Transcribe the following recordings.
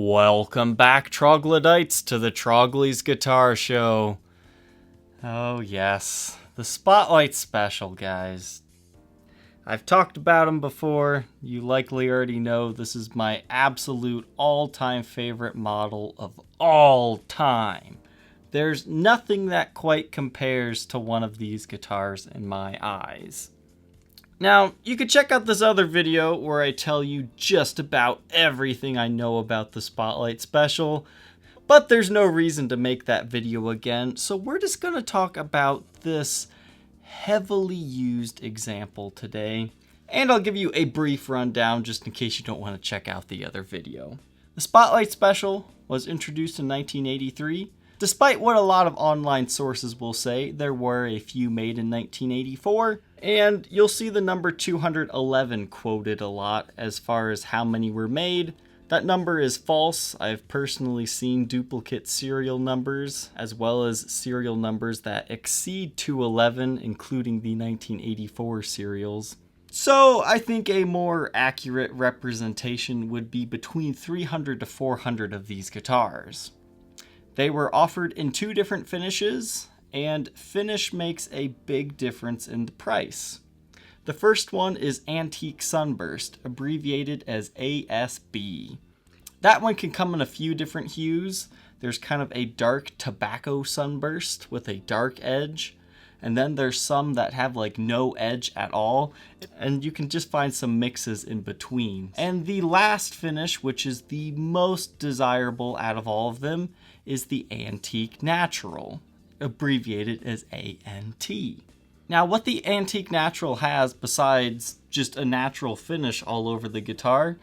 Welcome back, troglodytes, to the Trogly's Guitar Show. Oh yes, the Spotlight Special, guys. I've talked about them before. You likely already know this is my absolute all-time favorite model of all time. There's nothing that quite compares to one of these guitars in my eyes. Now, you could check out this other video where I tell you just about everything I know about the Spotlight Special, but there's no reason to make that video again, so we're just going to talk about this heavily used example today, and I'll give you a brief rundown just in case you don't want to check out the other video. The Spotlight Special was introduced in 1983. Despite what a lot of online sources will say, there were a few made in 1984, and you'll see the number 211 quoted a lot as far as how many were made. That number is false. I've personally seen duplicate serial numbers, as well as serial numbers that exceed 211, including the 1984 serials. So I think a more accurate representation would be between 300 to 400 of these guitars. They were offered in two different finishes, and finish makes a big difference in the price. The first one is Antique Sunburst, abbreviated as ASB. That one can come in a few different hues. There's kind of a dark tobacco sunburst with a dark edge, and then there's some that have like no edge at all, and you can just find some mixes in between. And the last finish, which is the most desirable out of all of them, is the Antique Natural, abbreviated as ANT. Now, what the Antique Natural has, besides just a natural finish all over the guitar,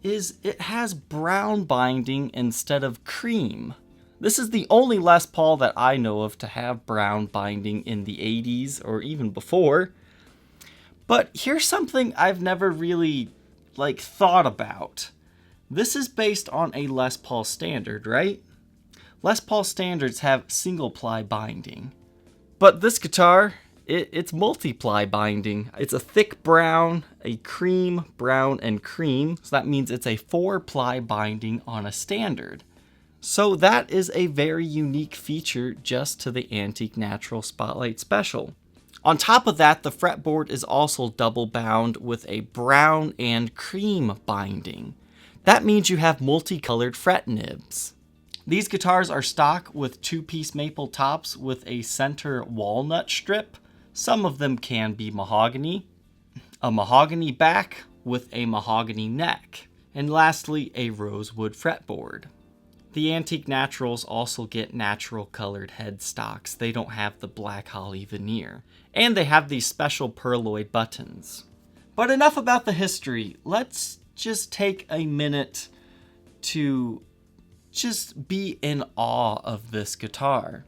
is it has brown binding instead of cream. This is the only Les Paul that I know of to have brown binding in the 80s or even before. But here's something I've never really thought about. This is based on a Les Paul standard, right? Les Paul standards have single ply binding. But this guitar, it's multiply binding. It's a thick brown, a cream, brown, and cream. So that means it's a 4-ply binding on a standard. So that is a very unique feature just to the Antique Natural Spotlight Special. On top of that, the fretboard is also double bound with a brown and cream binding. That means you have multicolored fret nibs. These guitars are stock with 2-piece maple tops with a center walnut strip. Some of them can be mahogany, a mahogany back with a mahogany neck, and lastly, a rosewood fretboard. The Antique Naturals also get natural colored headstocks. They don't have the black holly veneer. And they have these special pearloid buttons. But enough about the history. Let's just take a minute to just be in awe of this guitar.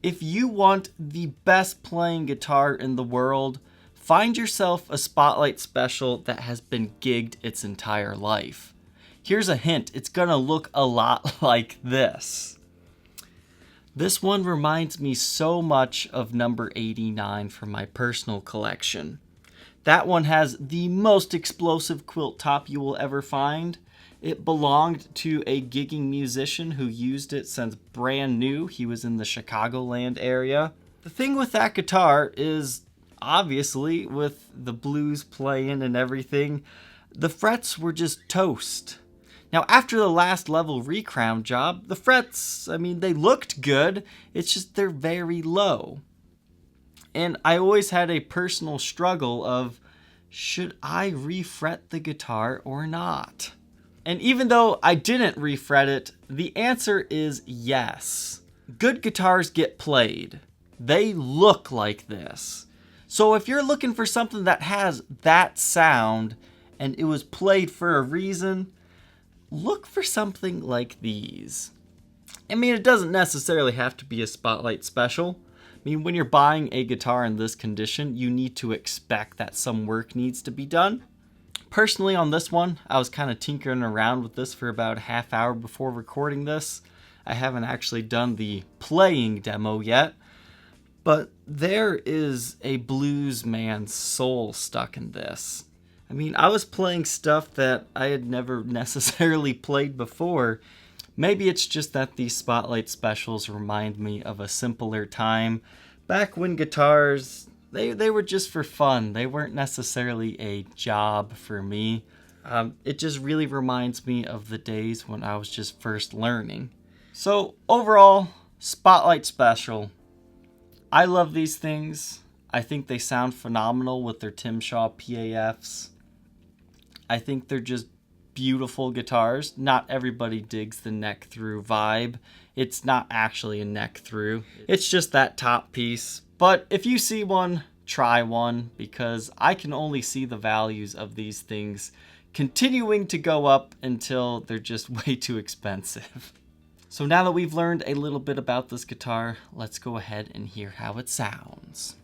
If you want the best playing guitar in the world, find yourself a Spotlight Special that has been gigged its entire life. Here's a hint, it's gonna look a lot like this. This one reminds me so much of number 89 from my personal collection. That one has the most explosive quilt top you will ever find. It belonged to a gigging musician who used it since brand new. He was in the Chicagoland area. The thing with that guitar is, obviously, with the blues playing and everything, the frets were just toast. Now, after the last level recrown job, the frets, they looked good. It's just they're very low. And I always had a personal struggle of, should I refret the guitar or not? And even though I didn't refret it, the answer is yes. Good guitars get played. They look like this. So if you're looking for something that has that sound and it was played for a reason, look for something like these. It doesn't necessarily have to be a Spotlight Special. When you're buying a guitar in this condition, you need to expect that some work needs to be done. Personally, on this one, I was kind of tinkering around with this for about a half hour before recording this. I haven't actually done the playing demo yet, but there is a blues man's soul stuck in this. I mean, I was playing stuff that I had never necessarily played before. Maybe it's just that these Spotlight specials remind me of a simpler time, back when guitars, they were just for fun. They weren't necessarily a job for me. It just really reminds me of the days when I was just first learning. So overall, Spotlight special. I love these things. I think they sound phenomenal with their Tim Shaw PAFs. I think they're just beautiful guitars. Not everybody digs the neck through vibe. It's not actually a neck through. It's just that top piece. But if you see one, try one, because I can only see the values of these things continuing to go up until they're just way too expensive. So now that we've learned a little bit about this guitar, let's go ahead and hear how it sounds.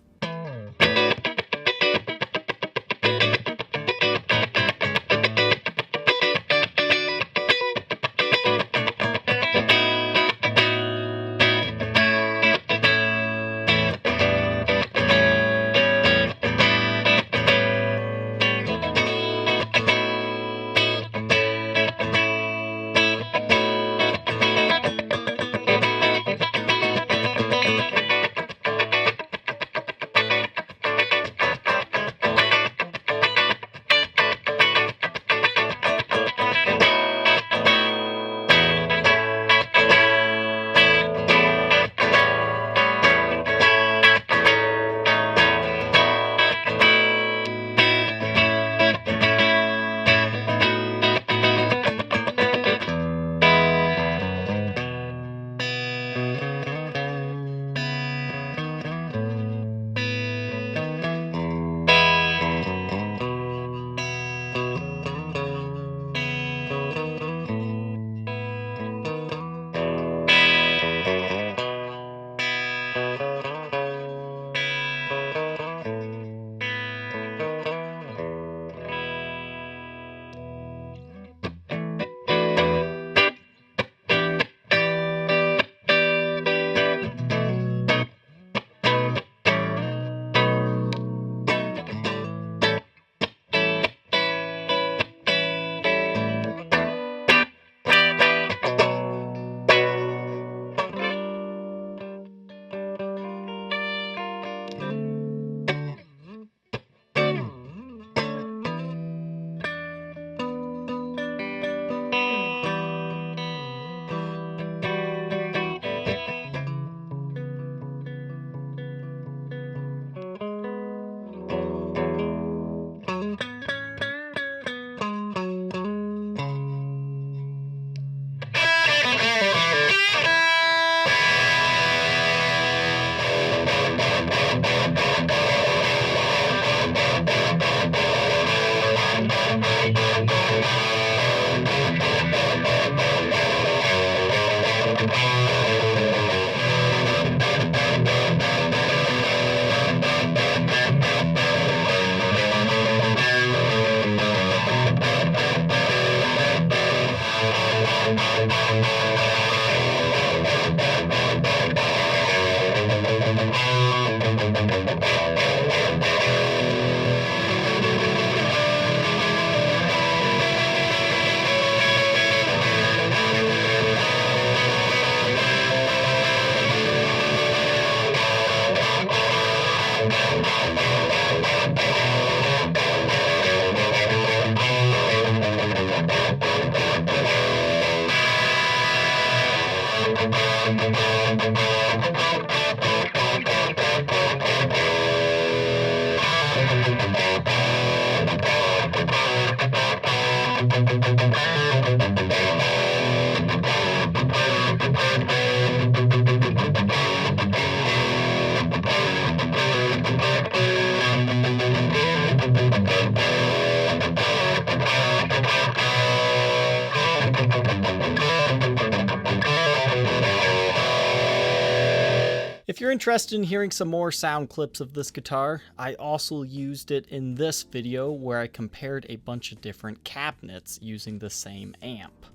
If you're interested in hearing some more sound clips of this guitar, I also used it in this video where I compared a bunch of different cabinets using the same amp.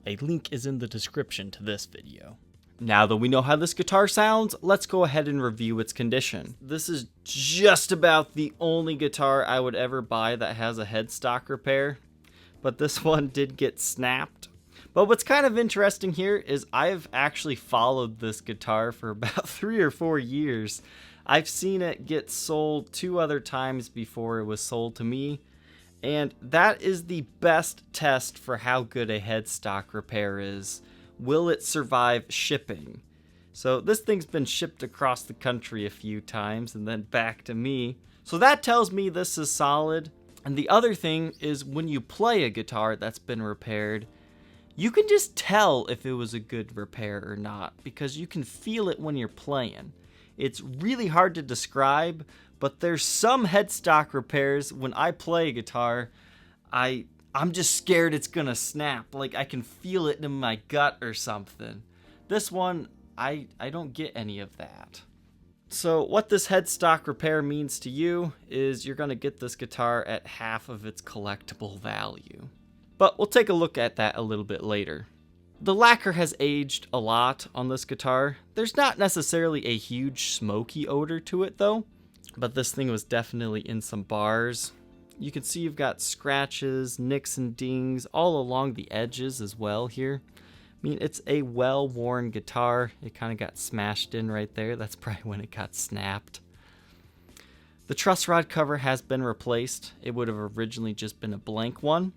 A link is in the description to this video. Now that we know how this guitar sounds, let's go ahead and review its condition. This is just about the only guitar I would ever buy that has a headstock repair, but this one did get snapped. But what's kind of interesting here is I've actually followed this guitar for about 3 or 4 years. I've seen it get sold 2 other times before it was sold to me, and that is the best test for how good a headstock repair is. Will it survive shipping? So this thing's been shipped across the country a few times and then back to me. So that tells me this is solid. And the other thing is when you play a guitar that's been repaired, you can just tell if it was a good repair or not because you can feel it when you're playing. It's really hard to describe, but there's some headstock repairs when I play a guitar, I'm just scared it's gonna snap. Like I can feel it in my gut or something. This one, I don't get any of that. So what this headstock repair means to you is you're gonna get this guitar at half of its collectible value. But we'll take a look at that a little bit later. The lacquer has aged a lot on this guitar. There's not necessarily a huge smoky odor to it though, but this thing was definitely in some bars. You can see you've got scratches, nicks and dings all along the edges as well here. I mean, it's a well-worn guitar. It kind of got smashed in right there. That's probably when it got snapped. The truss rod cover has been replaced. It would have originally just been a blank one.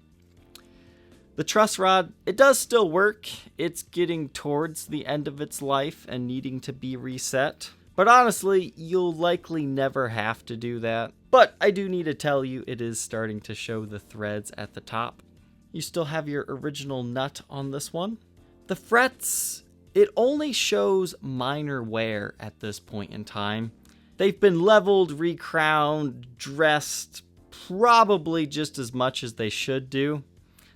The truss rod, it does still work. It's getting towards the end of its life and needing to be reset. But honestly, you'll likely never have to do that. But I do need to tell you, it is starting to show the threads at the top. You still have your original nut on this one. The frets, it only shows minor wear at this point in time. They've been leveled, recrowned, dressed, probably just as much as they should do.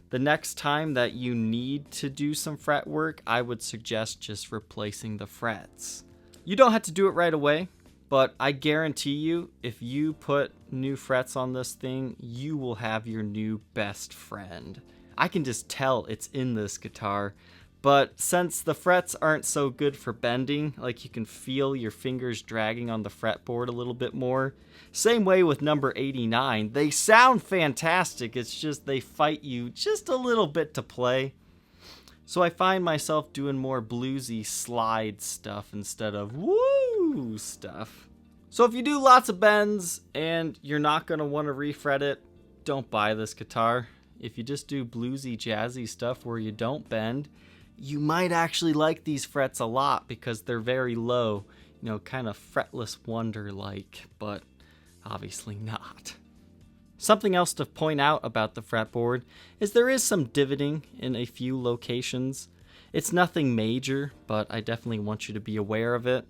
The next time that you need to do some fret work, I would suggest just replacing the frets. You don't have to do it right away, but I guarantee you, if you put new frets on this thing, you will have your new best friend. I can just tell it's in this guitar, but since the frets aren't so good for bending, like you can feel your fingers dragging on the fretboard a little bit more. Same way with number 89. They sound fantastic, it's just they fight you just a little bit to play. So I find myself doing more bluesy slide stuff instead of woo stuff. So if you do lots of bends and you're not going to want to refret it, don't buy this guitar. If you just do bluesy, jazzy stuff where you don't bend, you might actually like these frets a lot because they're very low, you know, kind of fretless wonder-like, but obviously not. Something else to point out about the fretboard is there is some divoting in a few locations. It's nothing major, but I definitely want you to be aware of it.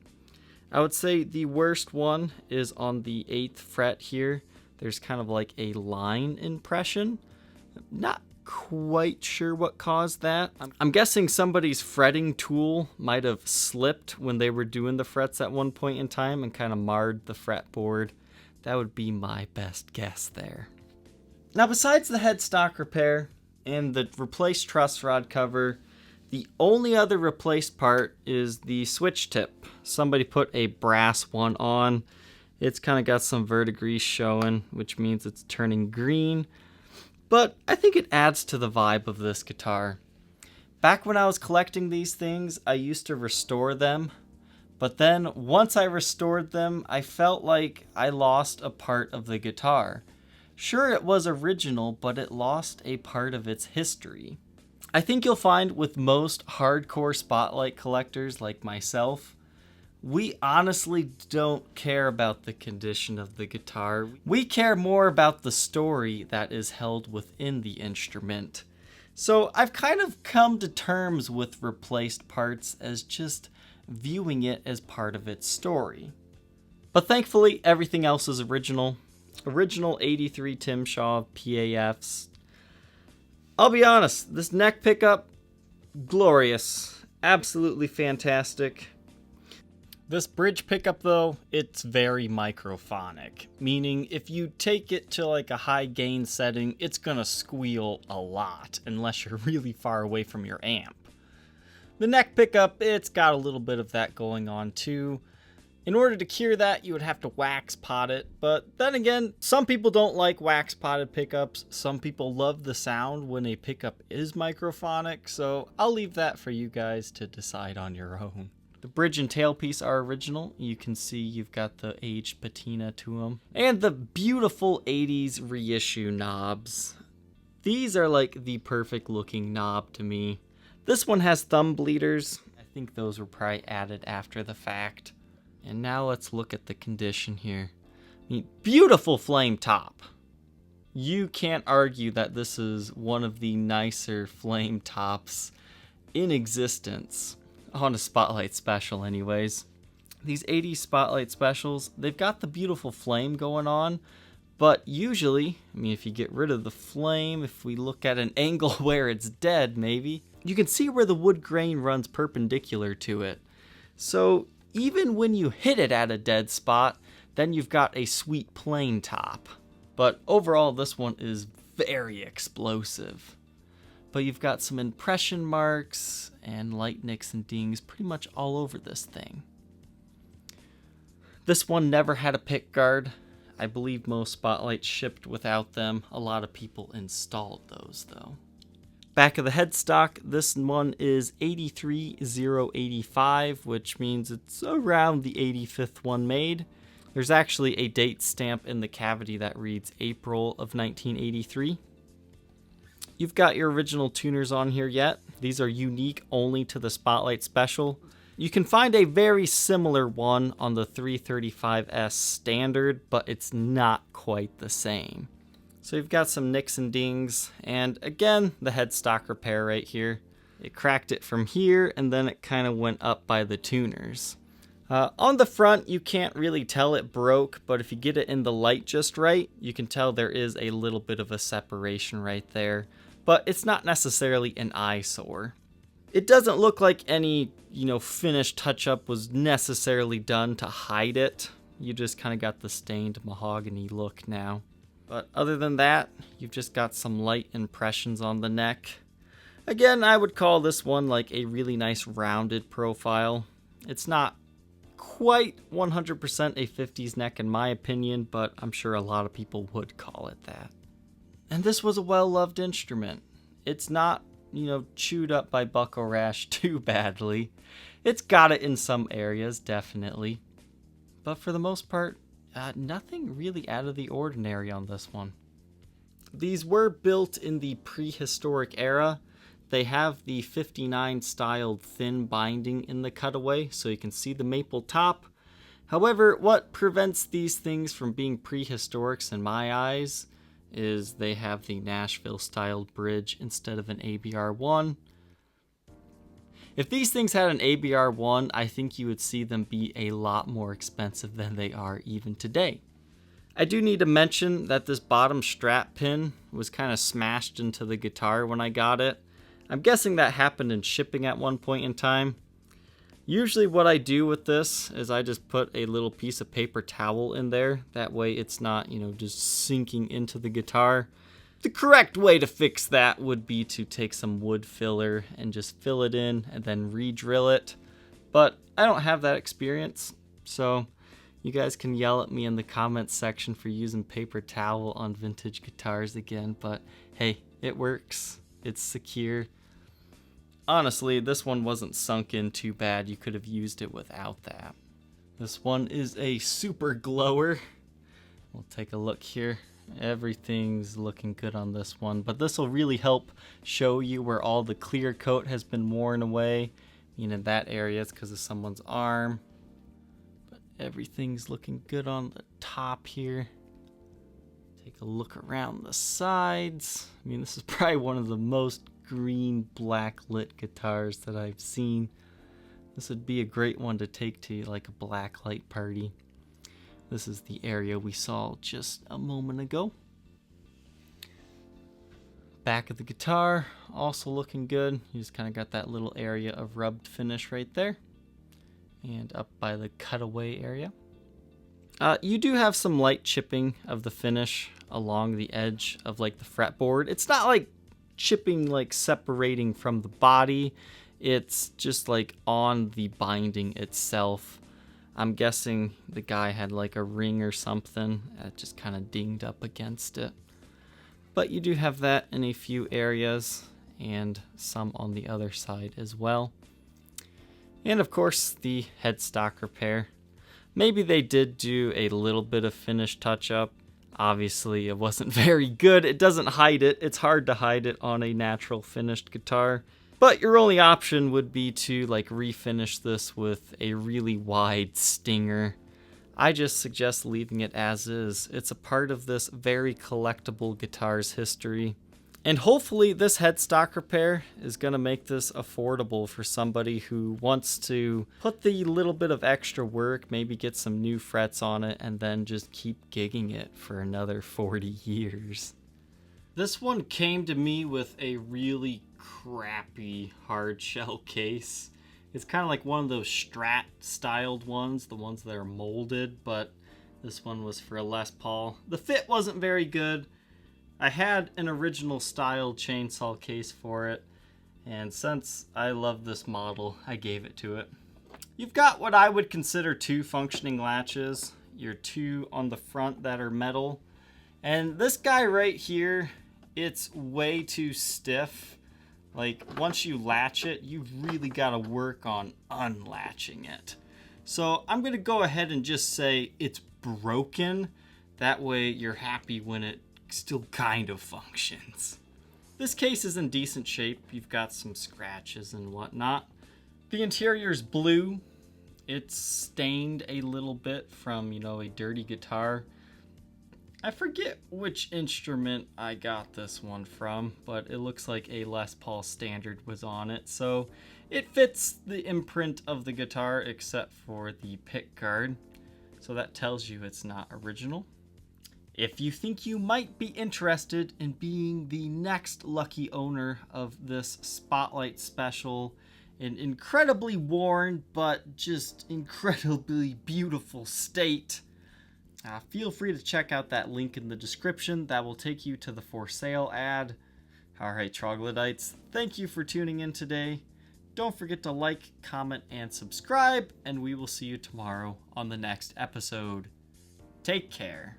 I would say the worst one is on the 8th fret here. There's kind of like a line impression. Not quite sure what caused that. I'm guessing somebody's fretting tool might have slipped when they were doing the frets at one point in time and kind of marred the fretboard. That would be my best guess there. Now, besides the headstock repair and the replaced truss rod cover, the only other replaced part is the switch tip. Somebody put a brass one on. It's kind of got some verdigris showing, which means it's turning green. But I think it adds to the vibe of this guitar. Back when I was collecting these things, I used to restore them. But then, once I restored them, I felt like I lost a part of the guitar. Sure, it was original, but it lost a part of its history. I think you'll find with most hardcore Spotlight collectors like myself, we honestly don't care about the condition of the guitar. We care more about the story that is held within the instrument. So I've kind of come to terms with replaced parts as just viewing it as part of its story. But thankfully, everything else is original. Original 83 Tim Shaw PAFs. I'll be honest, this neck pickup, glorious. Absolutely fantastic. This bridge pickup though, it's very microphonic, meaning if you take it to like a high gain setting, it's gonna squeal a lot unless you're really far away from your amp. The neck pickup, it's got a little bit of that going on too. In order to cure that, you would have to wax pot it, but then again, some people don't like wax potted pickups. Some people love the sound when a pickup is microphonic, so I'll leave that for you guys to decide on your own. The bridge and tailpiece are original. You can see you've got the aged patina to them. And the beautiful 80s reissue knobs. These are like the perfect looking knob to me. This one has thumb bleeders. I think those were probably added after the fact. And now let's look at the condition here. I mean, beautiful flame top. You can't argue that this is one of the nicer flame tops in existence. On a Spotlight special anyways. These 80s Spotlight specials, they've got the beautiful flame going on, but usually, I mean, if you get rid of the flame, if we look at an angle where it's dead maybe, you can see where the wood grain runs perpendicular to it. So even when you hit it at a dead spot, then you've got a sweet plain top. But overall, this one is very explosive. But you've got some impression marks and light nicks and dings pretty much all over this thing. This one never had a pick guard. I believe most Spotlights shipped without them. A lot of people installed those though. Back of the headstock, this one is 83085, which means it's around the 85th one made. There's actually a date stamp in the cavity that reads April of 1983. You've got your original tuners on here yet. These are unique only to the Spotlight special. You can find a very similar one on the 335S standard, but it's not quite the same. So you've got some nicks and dings, and again, the headstock repair right here. It cracked it from here, and then it kind of went up by the tuners. On the front, you can't really tell it broke, but if you get it in the light just right, you can tell there is a little bit of a separation right there. But it's not necessarily an eyesore. It doesn't look like any, finished touch-up was necessarily done to hide it. You just kind of got the stained mahogany look now. But other than that, you've just got some light impressions on the neck. Again, I would call this one like a really nice rounded profile. It's not quite 100% a 50s neck in my opinion, but I'm sure a lot of people would call it that. And this was a well-loved instrument. It's not, chewed up by buckle rash too badly. It's got it in some areas, definitely. But for the most part, nothing really out of the ordinary on this one. These were built in the prehistoric era. They have the 59 styled thin binding in the cutaway, so you can see the maple top. However, what prevents these things from being prehistorics in my eyes is they have the Nashville styled bridge instead of an ABR1. If these things had an ABR1, I think you would see them be a lot more expensive than they are even today. I do need to mention that this bottom strap pin was kind of smashed into the guitar when I got it. I'm guessing that happened in shipping at one point in time. Usually what I do with this is I just put a little piece of paper towel in there. That way it's not, just sinking into the guitar. The correct way to fix that would be to take some wood filler and just fill it in and then re-drill it. But I don't have that experience, so you guys can yell at me in the comments section for using paper towel on vintage guitars again, but hey, it works. It's secure. Honestly, this one wasn't sunk in too bad. You could have used it without that. This one is a super glower. We'll take a look here. Everything's looking good on this one, but this will really help show you where all the clear coat has been worn away. That area is because of someone's arm. But everything's looking good on the top here. Take a look around the sides. This is probably one of the most green blacklit guitars that I've seen. This would be a great one to take to like a blacklight party. This is the area we saw just a moment ago. Back of the guitar, also looking good. You just kind of got that little area of rubbed finish right there. And up by the cutaway area. You do have some light chipping of the finish along the edge of like the fretboard. It's not like chipping like separating from the body. It's just like on the binding itself. I'm guessing the guy had like a ring or something that just kind of dinged up against it. But you do have that in a few areas and some on the other side as well. And of course, the headstock repair. Maybe they did do a little bit of finish touch-up. Obviously, it wasn't very good. It doesn't hide it. It's hard to hide it on a natural finished guitar. But your only option would be to like refinish this with a really wide stinger. I just suggest leaving it as is. It's a part of this very collectible guitar's history. And hopefully this headstock repair is going to make this affordable for somebody who wants to put the little bit of extra work, maybe get some new frets on it, and then just keep gigging it for another 40 years. This one came to me with a really crappy hard shell case. It's kind of like one of those Strat styled ones, the ones that are molded, but this one was for a Les Paul. The fit wasn't very good. I had an original style chainsaw case for it, and since I love this model, I gave it to it. You've got what I would consider two functioning latches. Your two on the front that are metal, and this guy right here, it's way too stiff. Like, once you latch it, you've really got to work on unlatching it. So I'm going to go ahead and just say it's broken. That way you're happy when it still kind of functions. This case is in decent shape. You've got some scratches and whatnot. The interior is blue. It's stained a little bit from, a dirty guitar. I forget which instrument I got this one from, but it looks like a Les Paul Standard was on it, so it fits the imprint of the guitar except for the pick guard, so that tells you it's not original. If you think you might be interested in being the next lucky owner of this Spotlight Special, an incredibly worn but just incredibly beautiful state, feel free to check out that link in the description. That will take you to the for sale ad. Alright, troglodytes, thank you for tuning in today. Don't forget to like, comment, and subscribe, and we will see you tomorrow on the next episode. Take care.